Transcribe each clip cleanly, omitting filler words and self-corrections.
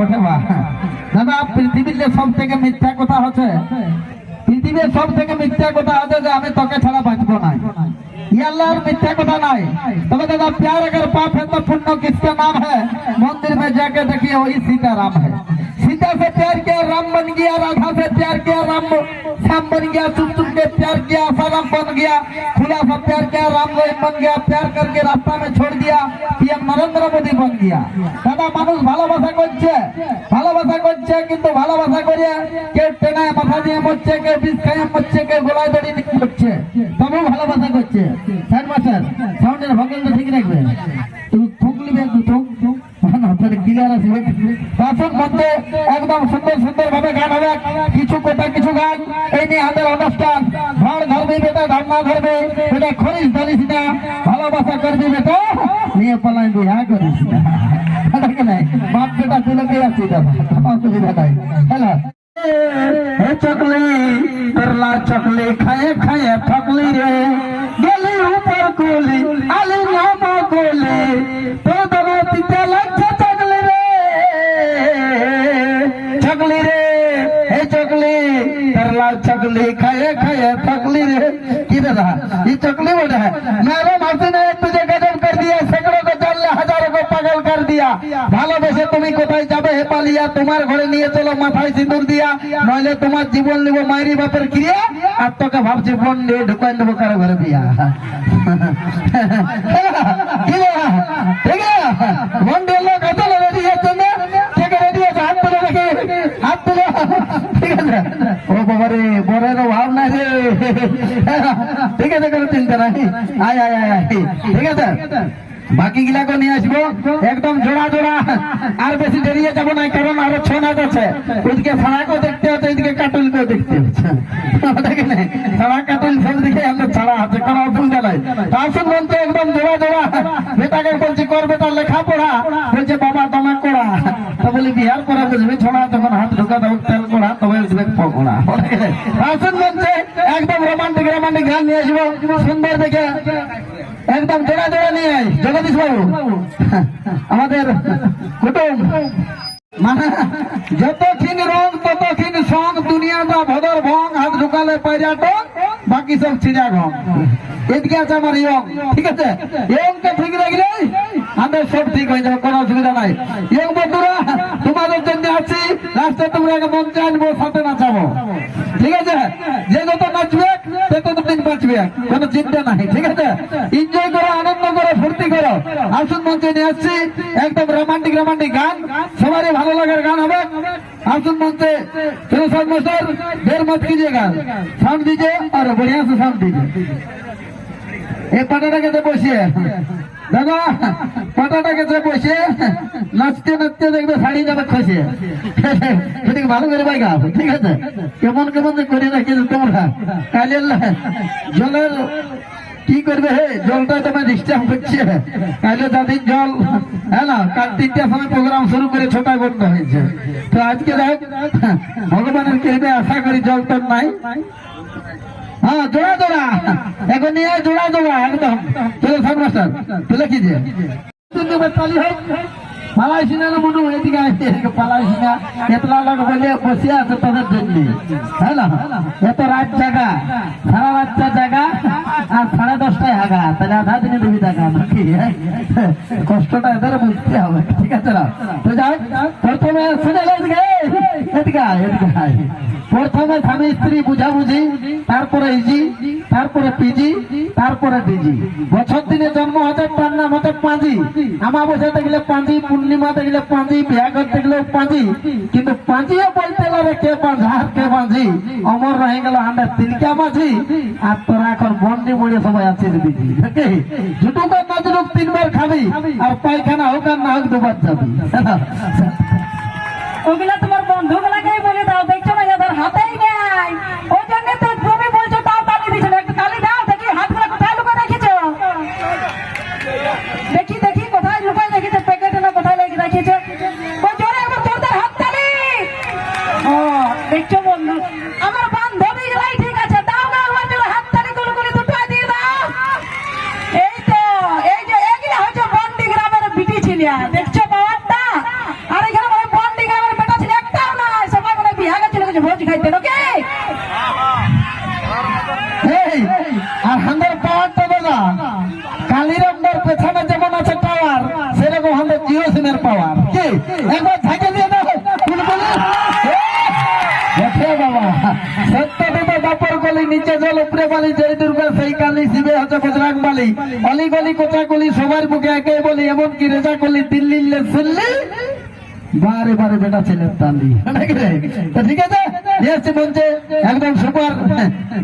ওরে বাহ দাদা, পৃথিবীর যে সব থেকে মিথ্যা কথা হচ্ছে, পৃথিবীর সব থেকে মিথ্যা কথা হচ্ছে যে আমি তোকে ছাড়া বাঁচবো না। ये अल्लाह मिथ्या कथा नहीं। तो दादा प्यार अगर पाप है तो पुण्य किसका नाम है? मंदिर में जाके देखिए वही सीताराम है। सीता से प्यार किया राम बन गया, राधा से प्यार किया राम श्याम बन गया, चुप चुप के प्यार किया आसाराम बन गया, खुला सा प्यार किया राम गोविंद बन गया, प्यार करके रास्ता में छोड़ दिया पीएम नरेंद्र मोदी बन गया। दादा মানুষ ভালোবাসা করছে কিন্তু ভালোবাসা করে কেউ টেনায় মাথা দিয়ে মরছে, কেউ বিষ খাইয়ে মরছে, কেউ গলায় দড়ি নিয়ে মরছে, তবু ভালোবাসা করছে। স্যার মাস্টার সাউন্ডের ভোকালটা ঠিক রাখবে, তুমি ঠুকলিবে একটু ঠুক ক্লিয়ার আসবে। শাসন মধ্যে একদম সুন্দর সুন্দর ভাবে গান হবে, কিছু কথা কিছু গান এই নিয়ে আমাদের অনুষ্ঠান। ঘর ধরবি বেটা, ধারণা ধরবে বেটা, খরিস ধরিস না, ভালোবাসা করবি বেটা, নিয়ে পালাই বিয়া করিস না। বাপ বেটা দুলোকে আছি দাদা, অসুবিধা নাই। হ্যালো চকলি পেরলা চকলি খায়ে খায়ে ফকলি রে, গেলি উপর কোলি আলি নামা কোলি, তো দরতিতে লাগছে চকলি রে, চকলি রে হে চকলি পেরলা চকলি খায়ে খায়ে ফকলি রে। কি দাদা ये चकली बोला है, मेरे मासी ने तुझे गजब कर दिया, सैकड़ों को जान ले हजारों को पागल कर दिया, ভালোবেসে তুমি কোথায় যাবে হে পালিয়া, তোমার ঘরে নিয়ে চলো মাথায় সিঁদুর দিয়া, নইলে তোমার জীবন নিব মায়েরি বাপের ক্রিয়া, আর তোকে ভাবছি ফোন নিয়ে ঢুকাই নেবো কারো ঘরে বিয়া। ঠিক আছে ফোন দিয়ে লোক এত রেডি হচ্ছে না, ঠিক রেডি আছে, হাত তুলে দেখে হাত তুলে। ঠিক আছে ও বাবা রে, বরের ভাব নাই রে। ঠিক আছে কোনো চিন্তা নাই, আয় আয় আয়। ঠিক আছে বাকি গিলাকে নিয়ে আসবো একদম জোড়া জোড়া, আর বেশি দেরিয়ে যাবো না, কারণ আরো 6 নাচ আছে। ওইদিকে ছাড়াকেও দেখতে হচ্ছে, এইদিকে কাটুলকেও দেখতে হচ্ছে। ছাড়া কাটুল সব দিকে আমাদের ছাড়া আছে, কোনো অসুবিধা নাই। আসুন বলছে একদম জোড়া জোড়া, বেটাকে বলছি কর বেটা লেখাপড়া, বলছে বাবা তোমার কোড়া, তো বলি বিহার পরে বুঝবি ছোড়া, তখন হাত ঢুকা দেবো তেল কোড়া, তবে বুঝবে পকোড়া। আসুন বলছে একদম রোমান্টিক রোমান্টিক গান নিয়ে আসবো সুন্দর দেখে, একদম জোড়া জোড়া নিয়ে আয় জগদীশ বাবু আমাদের কুটুম। মানে যতক্ষণ রং ততক্ষণ সং, দুনিয়াটা ভদর ভং, হাত ঢুকালে পর্যটক, বাকি সব চিড়া ঘং। এদিকে আছে আমার ইয়ং, ঠিক আছে ইয়ংকে ঠিক রাখলে আমাদের সব ঠিক হয়ে যাবে, কোনো অসুবিধা নাই। ইয়ং বন্ধুরা তোমাদের জন্য আছি, লাস্টে তোমরা মঞ্চে আনবো, সাথে নাচাবো। ঠিক আছে যে যত নাচবে সে ততদিন বাঁচবে, কোনো চিন্তা নাই। ঠিক আছে এনজয় করো, আনন্দ করো, ফুর্তি করো। আসুন মঞ্চে নিয়ে আসছি একদম রোমান্টিক রোমান্টিক গান, সবারই ভালো লাগার গান হবে। আসুন মঞ্চে चलो साउंड मास्टर देर मत कीजिएगा, साउंड दीजिए और बढ़िया से साउंड दीजिए। एक पटाटा के বসিয়ে দাদা, পটাটা কে বসিয়ে নাচতে নাচতে দেখবে শাড়ি যাবে খসে, সেটাকে ভালো করে বাইকা। ঠিক আছে কেমন কেমন যে করে রাখিয়েছে তোমরা, কালে জলের কি করবে হে, জলটা তোমার ডিস্টার্ব হচ্ছে, কালে দাদির জল হ্যাঁ না, কাল 3টার সময় প্রোগ্রাম শুরু করে 6টায় বন্ধ হয়েছে। তো আজকে দেখ ভগবানের কৃপায় আশা করি জল তো নাই। হ্যাঁ জোড়া জোড়া এখন নিয়ে জোড়া জোড়া একদম। চলো সাউন্ড মাস্টার চলে খিজিয়ে তালি হোক। পালাই সিনা মনু এদিকে আসছে, পালাই সিনা এতলা লোক বলে বসে আছে তাদের জন্য, হ্যাঁ না, এত রাত জায়গা, সারা রাতটা জায়গা আর 10:30টায় হাগা, তাহলে আধা দিনে ডুবি থাকা নাকি, কষ্টটা এদের বুঝতে হবে। ঠিক আছে না, তো যাই প্রথমে শুনে এদিকে এদিকে এদিকে প্রথমে স্বামী স্ত্রী বুঝাবুঝি, তারপরে ইজি, তারপরে পিজি, তারপরে ডিজি। বছর দিনে জন্ম হতে তার নাম হতে পাঁজি, আমাবস্যাতে গেলে পাঁজি, পূর্ণিমাতে গেলে পাঁজি, বিয়া করতে গেলেও পাঁজি, কিন্তু পাঁজিও বলতে লাগে কে বাঁধা কে বাঁধি, অমর রয়ে গেল আমাদের তিলকা মাঝি। আর তোরা এখন বন্ডি মুড়ে সবাই আছিস দিদি, জুটুকার না জুটুক 3 বার খাবি, আর পায়খানা হোক আর না হোক 2 বার যাবি। ওগুলা তোমার বন্ধুগুলাকেই বলে দাও, দেখছো না যাদের হাতেই নেই, ওই জন্য তো তুমি বলছো তাও তালি দিচ্ছ না। একটু তালি দাও দেখি, হাতগুলো কোথায় লুকায় রেখেছো, দেখি দেখি কোথায় লুকায় রেখেছো, প্যাকেটে না কোথায় রেখেছো, ওই জোরে একবার জোরদার হাত তালি। ও দেখছো বন্ধু আমার বান্ধবী গুলাই ঠিক আছে, দাও না আমার জোরে হাত তালি গুলো করে দুটো দিয়ে দাও। এই তো এই যে এগুলা হচ্ছে বন্ডি গ্রামের বিটি ছিলিয়া, দেখছো পাওয়ারটা। আর এখানে বন্ডি গ্রামের একবার ঝাঁকে দিয়ে দাও বুলবুলি বাবা সত্যি তো বাপর গলি নিচে জল উপরে বালি জয় দুর্গা সেই কালী শিবে হচ্ছে বজরাং বালি অলি গলি কোচা গলি সবার মুখে একে বলি এমনকি রেজা গলি দিল্লি শুনলি বারে বারে বেটা ছেলের তালি তো ঠিক আছে এসছে বলছে একদম সুপার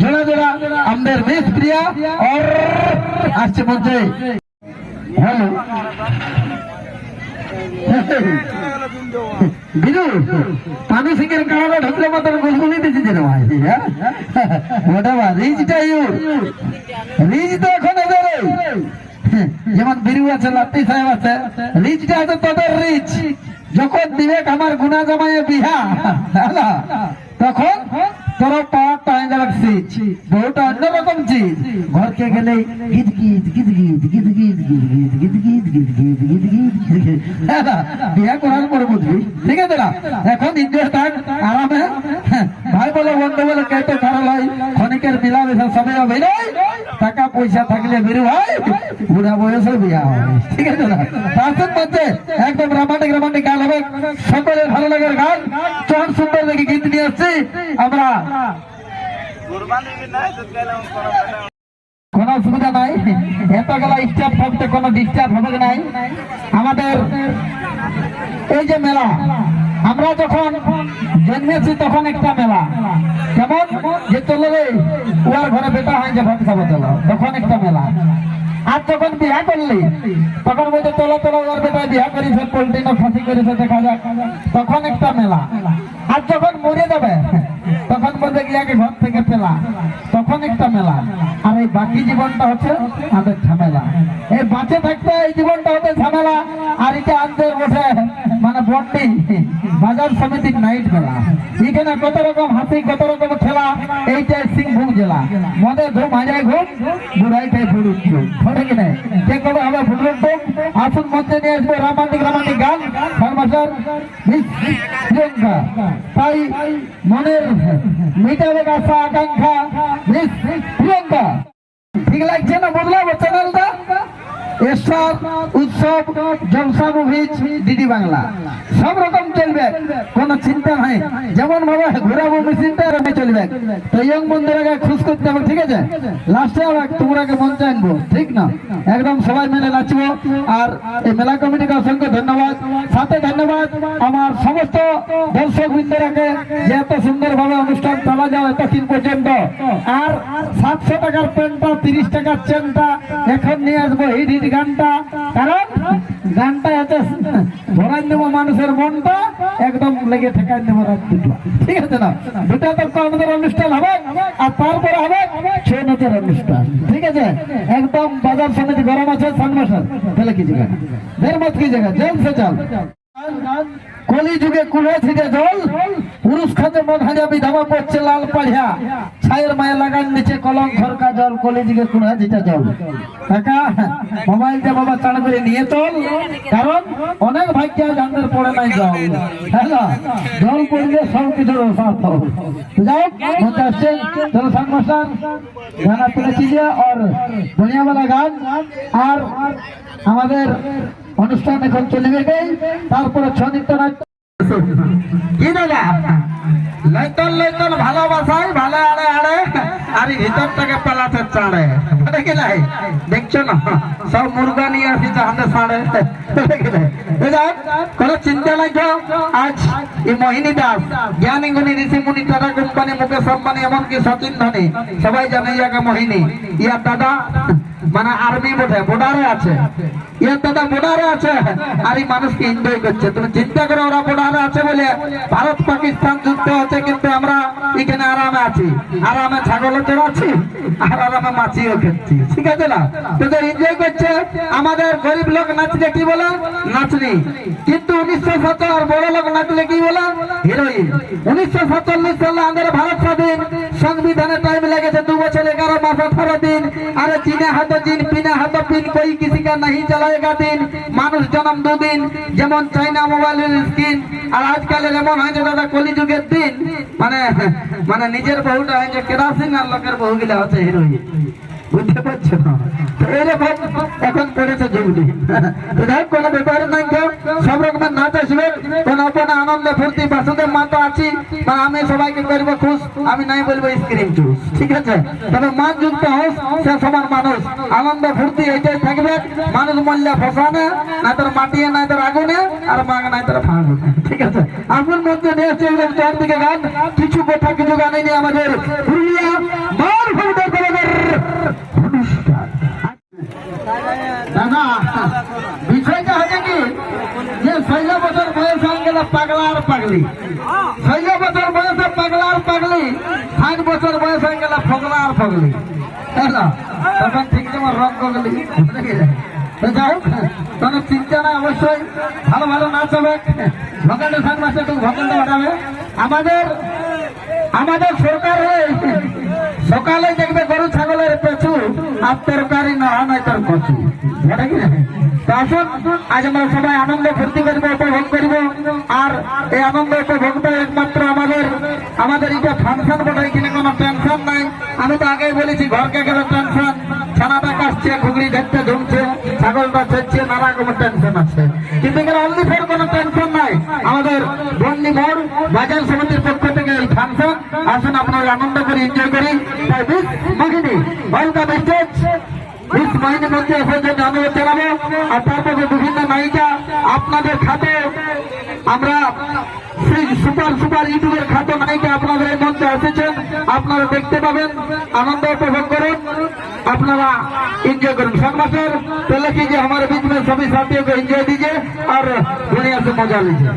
জোড়া জোড়া আমাদের বেশ প্রিয়া আর আসছে বলছে হ্যালো বিরু পানি সিংহের কারণে ঢুকলে মতন গুলগুলি দিয়েছে রে ভাই ওটা বা রিচটা রিচ তো এখন এদের যেমন বিরু আছে লাত্তি সাহেব আছে রিচটা আছে তোদের রিচ যখন দিবেক আমার গুনা জামাইয়ে বিহা তখন তোরা পাওয়ারটা হয়ে যাবে সিচ বউটা অন্যরকম চিজ ঘরকে গেলে গীত গীত গীত গীত গীত গীত গীত গীত গীত গীত গীত গীত গীত গীত বিয়া করার পরে বুঝবি ঠিক আছে না এখন ইন্দ্রিয় থাক আরামে ভাই বলে বন্ধু বলে কেটে খারাপ হয় ক্ষণিকের মিলামেশা সবাই হবে টাকা পয়সা থাকলে বেরো ভাই বুড়া বয়সে বিয়া হবে ঠিক আছে না তার মধ্যে একদম রোমান্টিক রোমান্টিক গান হবে সকলের ভালো লাগার গান চন সুন্দর দেখে গীত নিয়ে আসছি আমরা কোন অসুবিধা নাই এত গেলা স্টাফ থাকতে কোন ডিস্টার্ব হবে নাই আমাদের এই যে মেলা আমরা যখন জন্মেছি তখন একটা মেলা কেমন যে চললে ওর ঘরে বেটা হয় যে ভাত খাবো চলো তখন একটা মেলা আর যখন বিয়া করলি তখন বলতে তোলা তোলা ওর বেটায় বিয়া করেছে পোল্ট্রি না ফাঁসি করেছে দেখা যাক তখন একটা মেলা আর যখন মরে যাবে তখন বলতে গিয়াকে ঘর থেকে পেলা তখন একটা মেলা আর এই বাকি জীবনটা হচ্ছে আমাদের ঝামেলা এই বাঁচে থাকতে এই জীবনটা হচ্ছে ঝামেলা আর এটা আনতে বসে মানে বন্ডি বাজার সমিতির নাইট মেলা এখানে কত রকম হাসি কত রকম খেলা এইটাই সিংভূম জেলা মনে ঘুম হাজায় ঘুম বুড়াইটাই ফুলুন ঘটে কিনে কে কবে হবে ফুলুন আসুন মঞ্চে নিয়ে আসবে রোমান্টিক রোমান্টিক গান ফার্মাসার প্রিয়ঙ্কা তাই মনের মিটাবে আশা আকাঙ্ক্ষা প্রিয়ঙ্কা ঠিক লাগছে না বদলাবো চ্যানেলটা ঈশ্বর উৎসব জলসা মুভিজ ডিডি বাংলা সব রকম চলবে কোনো চিন্তা নাই যেমন ভাবে ঘোরাবো মেশিনটা এরকম চলবে তো ইয়ং বন্ধুরাকে খুশ করতে হবে ঠিক আছে লাস্টে আবার তোমরাকে মঞ্চে আনবো ঠিক না একদম সবাই মিলে নাচবো আর এই মেলা কমিটিকে অসংখ্য ধন্যবাদ সাথে ধন্যবাদ আমার সমস্ত দর্শক বৃন্দরাকে যে এত সুন্দর ভাবে অনুষ্ঠান চালা যাও এতদিন পর্যন্ত আর 700 টাকার পেনটা 30 টাকার চেনটা এখন নিয়ে আসবো হিট হিট গানটা কারণ গানটা এত ভরাই দেবো মানুষের মনটা একদম লেগে ঠেকাই দেবো রাত দুটো ঠিক আছে না দুটা তো আমাদের অনুষ্ঠান হবে আর তারপরে হবে 6 নাচের অনুষ্ঠান ঠিক আছে একদম বাজার সমিতি গরম আছে সানমাসার তাহলে কি জায়গা দেড় মাস কি জায়গা জল সে চাল কলি যুগে কুড়ে ছিটে জল পুরুষ খাতে মন হাজাবি ধামা পড়ছে লাল পাড়িয়া ছায়ের মায়া লাগান নিচে কলম খরকা জল কলি যুগে কুড়ে ছিটে জল কাকা মোবাইলটা বাবা চান করে নিয়ে চল কারণ অনেক ভাগ্য জানতে পড়ে নাই জল হ্যাঁ জল পড়লে সব কিছুর সার্থ যাও মধ্যে আসছে চলো সাংমাস্টার গানা তুলে कीजिए और बढ़िया वाला गान আর আমাদের অনুষ্ঠান এখন চলবে তারপরে 6 দিন কি দাদা লৈতল লৈতল ভালোবাসায় ভালো আড়ে আড়ে আর ভিতর থেকে পালাতে চাড়ে দেখি নাই দেখছো না সব মুরগা নিয়ে আসি চাঁদে সাড়ে কোনো চিন্তা লাগো আজ এই মোহিনী দাস জ্ঞানী গুণী ঋষি মুনি টাটা কোম্পানি মুকেশ আম্বানি এমনকি সচিন ধনী সবাই জানে ইয়াকে মোহিনী ইয়ার দাদা মানে আর্মি বটে বর্ডারে আছে ইয়ার দাদা বর্ডারে আছে আর এই মানুষকে এনজয় করছে তুমি চিন্তা করো ওরা বর্ডারে আছে বলে ভারত পাকিস্তান যুদ্ধ হচ্ছে কিন্তু আমরা এখানে আরামে আছি আরামে ছাগলও চড়াচ্ছি আর আরামে মাছিও খেচ্ছি ঠিক আছে না তোদের এনজয় করছে আমাদের গরিব লোক নাচলে কি বলে নাচনি কিন্তু 1970 বড় লোক নাচলে কি বলে হিরোইন 1947 সালে আমাদের ভারত স্বাধীন সংবিধানে টাইম লেগেছে 2 বছর 11 মাস 18 दिन अरे चीने हाथ जिन पीने हाथ पिन कोई किसी का नहीं चलाएगा दिन मानुष जन्म 2 दिन যেমন চাইনা মোবাইলের স্ক্রিন আর আজকাল এমন হয় যে দাদা কলি যুগের দিন মানে নিজের বহুটা হয় যে কেরাসিন আর লোকের বহু গিলা হচ্ছে হিরোইন বুঝতে পারছো না? তো এরকম এখন করেছে জঙ্গলি। তো যাই হোক, কোনো ব্যাপার নাই, কেউ সব রকমের নাচ আসবে, কোনো কোনো আনন্দ ফুর্তি বাসুদেব মা তো আছি, বা আমি সবাইকে করবো খুশ, আমি নাই বলবো স্ক্রিন চুজ, ঠিক আছে? তবে মান যুক্ত হোস, সে সমান মানুষ, আনন্দ ফুর্তি এটাই থাকবে। মানুষ মূল্য ফসানে, না তোর মাটিয়ে, না তোর আগুনে, আর মাগ নাই তোর ফাগুনে, ঠিক আছে? আপনার মধ্যে নিয়ে এসছে একদম চারদিকে গান, কিছু কথা কিছু গানে নিয়ে আমাদের পুরুলিয়া মার ফেলতে অনুষ্ঠান। দাদা, বিষয়টা হচ্ছে কি, যে 16 বছর বয়স হয়ে গেল পাগলা আর পাগলি, 16 বছর বয়সে পাগলা আর পাগলি, 60 বছর বয়স হয়ে গেল ফগলা আর ফগলি, তাই না? তখন ঠিক তোমার রং গগলি। যাই হোক, কোনো চিন্তা নাই, অবশ্যই ভালো ভালো নাচ হবে, ভোকালটা সাত মাসে একটু ভোকালটা বাড়াবে। আমাদের সরকার সকালে দেখবে গরু ছাগলের পেছু আর তরকারি না নয় তোর কচু, এটা কি না? তো আসুন, আজ আমরা সবাই আনন্দ ফুর্তি করবো, উপভোগ করব। আর এই আনন্দ উপভোগটা একমাত্র আমাদের এটা ফাংশন বটে, এখানে কোনো টেনশন নাই। আমি তো আগেই বলেছি, ঘরকে গেলে টেনশন, ছানাটা কাটছে, ঘুগড়ি ধরতে ঢুকছে, ছাগলটা ছেড়ছে, নানা রকমের টেনশন আছে। কিন্তু এখানে অনলি ফর কোনো টেনশন নাই। আমাদের বন্দি মোড় বাজার সমিতির পক্ষ থেকে এই ফাংশন, আসুন আপনারা আনন্দ করে এনজয় করি। তাই বিশ মোহিনী ওয়েলকাম স্টেজ, 20 মোহিনীর মধ্যে আসার জন্য অনুরোধ জানাবো। আর তারপরে বিভিন্ন নায়িকা আপনাদের খাতে, আমরা সেই সুপার ইউটিউবের খাতে নায়িকা আপনাদের মধ্যে এসেছেন, আপনারা দেখতে পাবেন, আনন্দ উপভোগ করুন, আপনারা एंजॉय करूँ। संगमासर पहले कीजिए, हमारे बीच में सभी साथियों को एंजॉय दीजिए और दुनिया से मजा लीजिए।